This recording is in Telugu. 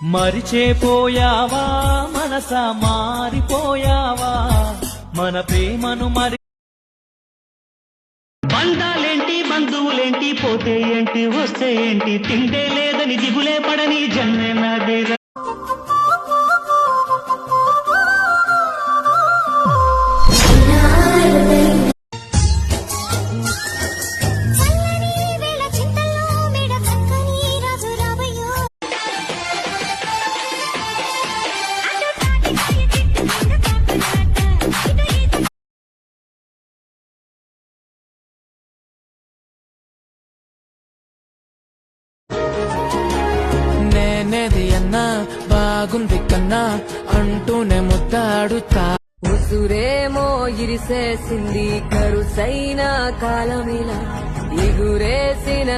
మరిచేపోయావా మనసా మారిపోయావా మన ప్రేమను మరి బంధాలేంటి బంధువులేంటి పోతే ఏంటి వస్తే ఏంటి తిండే లేదని దిగులే పడని జన్మే నాదేరా నేనేది అన్నా బాగుంది కన్నా అంటూనే ముద్దాడుతా ఉసురేమో ఇరిసేసింది కరుసైన కాలమిలా ఎగురేసిన